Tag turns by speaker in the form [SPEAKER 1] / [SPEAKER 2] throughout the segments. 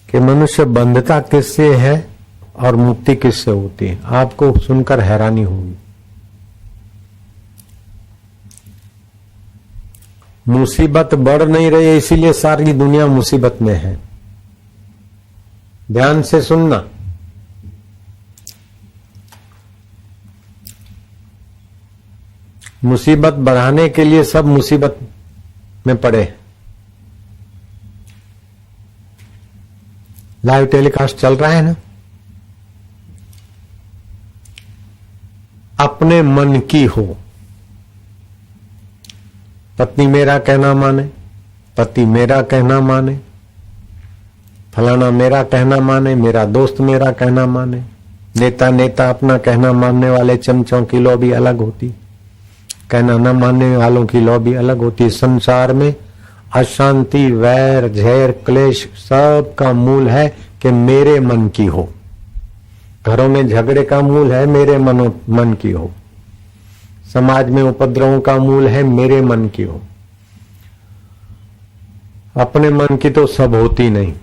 [SPEAKER 1] कि मनुष्य बंधता किससे है और मुक्ति किससे होती है। आपको सुनकर हैरानी होगी। मुसीबत बढ़ नहीं रही है, इसीलिए सारी दुनिया मुसीबत में है। ध्यान से सुनना। मुसीबत बढ़ाने के लिए सब मुसीबत में पड़े। लाइव टेलीकास्ट चल रहा है ना। अपने मन की हो। पत्नी मेरा कहना माने, पति मेरा कहना माने, फलाना मेरा कहना माने, मेरा दोस्त मेरा कहना माने। नेता अपना कहना मानने वाले चमचों की लॉबी अलग होती, कहना न मानने वालों की लॉबी अलग होती। संसार में अशांति, वैर, झैर, क्लेश सब का मूल है कि मेरे मन की हो। घरों में झगड़े का मूल है मेरे मन की हो। समाज में उपद्रवों का मूल है मेरे मन की हो। अपने मन की तो सब होती नहीं।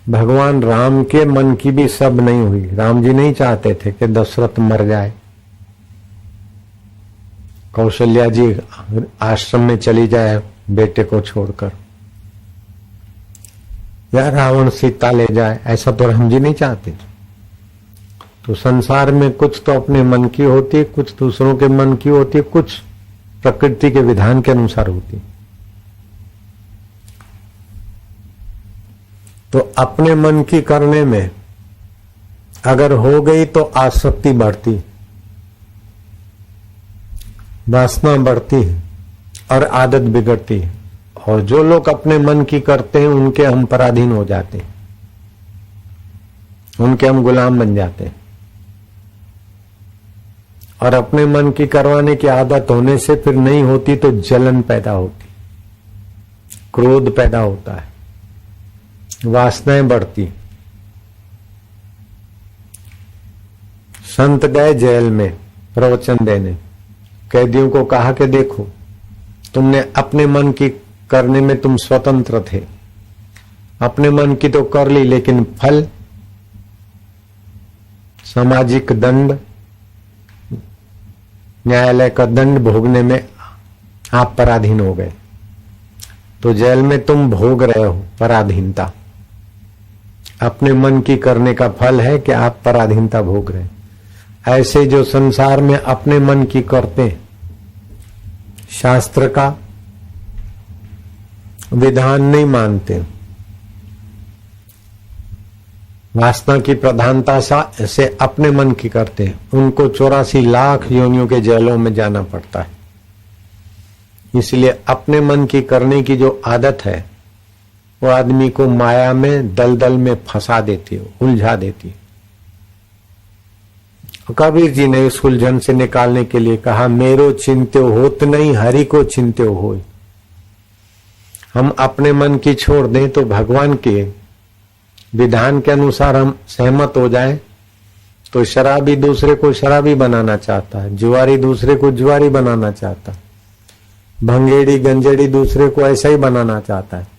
[SPEAKER 1] भगवान राम के मन की भी सब नहीं हुई। राम जी नहीं चाहते थे कि दशरथ मर जाए, कौशल्या जी आश्रम में चली जाए बेटे को छोड़कर, या रावण सीता ले जाए। ऐसा तो राम जी नहीं चाहते थे। तो संसार में कुछ तो अपने मन की होती है, कुछ दूसरों के मन की होती है, कुछ प्रकृति के विधान के अनुसार होती है। तो अपने मन की करने में अगर हो गई तो आसक्ति बढ़ती, वासना बढ़ती है और आदत बिगड़ती है। और जो लोग अपने मन की करते हैं उनके हम पराधीन हो जाते हैं, उनके हम गुलाम बन जाते हैं। और अपने मन की करवाने की आदत होने से फिर नहीं होती तो जलन पैदा होती, क्रोध पैदा होता है, वासनाएं बढ़ती। संत गए जेल में प्रवचन देने, कैदियों को कहा कि देखो तुमने अपने मन की करने में तुम स्वतंत्र थे, अपने मन की तो कर ली, लेकिन फल सामाजिक दंड, न्यायालय का दंड भोगने में आप पराधीन हो गए। तो जेल में तुम भोग रहे हो पराधीनता। अपने मन की करने का फल है कि आप पराधीनता भोग रहे। ऐसे जो संसार में अपने मन की करते, शास्त्र का विधान नहीं मानते, वासना की प्रधानता से अपने मन की करते हैं, उनको 84 लाख योनियों के जेलों में जाना पड़ता है। इसलिए अपने मन की करने की जो आदत है वो आदमी को माया में दलदल में फंसा देती है, उलझा देती है। कबीर जी ने इस उलझन से निकालने के लिए कहा, मेरो चिंत्यो होत नहीं, हरि को चिंत्यो होय। हम अपने मन की छोड़ दें तो भगवान के विधान के अनुसार हम सहमत हो जाएं, तो शराबी दूसरे को शराबी बनाना चाहता है, जुआरी दूसरे को जुआरी बनाना चाहता है, भंगेड़ी गंजेड़ी दूसरे को ऐसा ही बनाना चाहता है।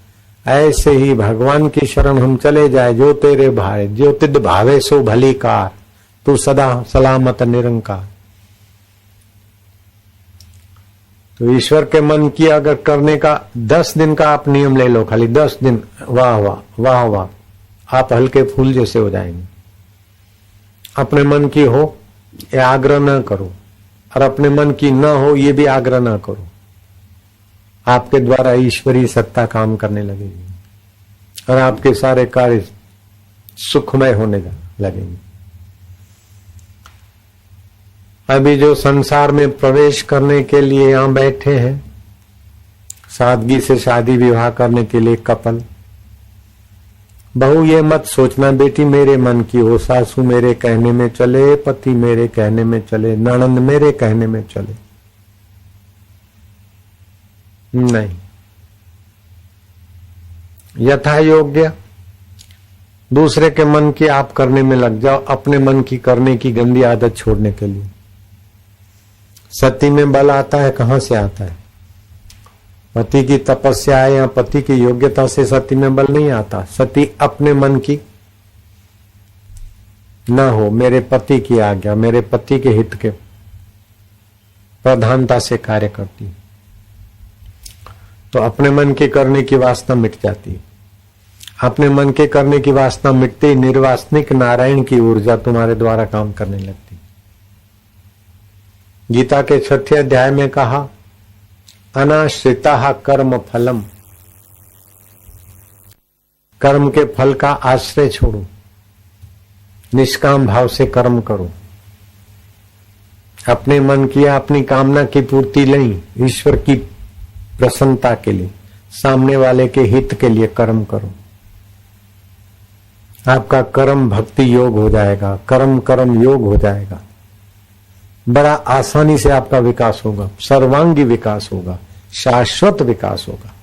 [SPEAKER 1] ऐसे ही भगवान की शरण हम चले जाए, जो तेरे भाए, जो तिद भावे सो भली कार, तू सदा सलामत निरंकार। तो ईश्वर के मन की अगर करने का 10 दिन का आप नियम ले लो, खाली 10 दिन, वाह वाह वाह वाह, आप हल्के फूल जैसे हो जाएंगे। अपने मन की हो ये आग्रह न करो, और अपने मन की न हो ये भी आग्रह न करो। आपके द्वारा ईश्वरीय सत्ता काम करने लगेगी और आपके सारे कार्य सुखमय होने लगेंगे। अभी जो संसार में प्रवेश करने के लिए यहां बैठे हैं, सादगी से शादी विवाह करने के लिए कपल, बहू ये मत सोचना बेटी मेरे मन की हो, सासू मेरे कहने में चले, पति मेरे कहने में चले, ननंद मेरे कहने में चले, नहीं। यथा योग्य दूसरे के मन की आप करने में लग जाओ, अपने मन की करने की गंदी आदत छोड़ने के लिए। सती में बल आता है, कहां से आता है? पति की तपस्या है या पति की योग्यता से सती में बल नहीं आता। सती अपने मन की ना हो, मेरे पति की आज्ञा, मेरे पति के हित के प्रधानता से कार्य करती, तो अपने मन के करने की वासना मिट जाती है। अपने मन के करने की वासना मिटते ही निर्वासनिक नारायण की ऊर्जा तुम्हारे द्वारा काम करने लगती। गीता के 6 अध्याय में कहा, अनाश्रिता कर्म फलम, कर्म के फल का आश्रय छोड़ो, निष्काम भाव से कर्म करो। अपने मन की अपनी कामना की पूर्ति नहीं, ईश्वर की प्रसन्नता के लिए, सामने वाले के हित के लिए कर्म करो। आपका कर्म भक्ति योग हो जाएगा, कर्म कर्म योग हो जाएगा। बड़ा आसानी से आपका विकास होगा, सर्वांगी विकास होगा, शाश्वत विकास होगा।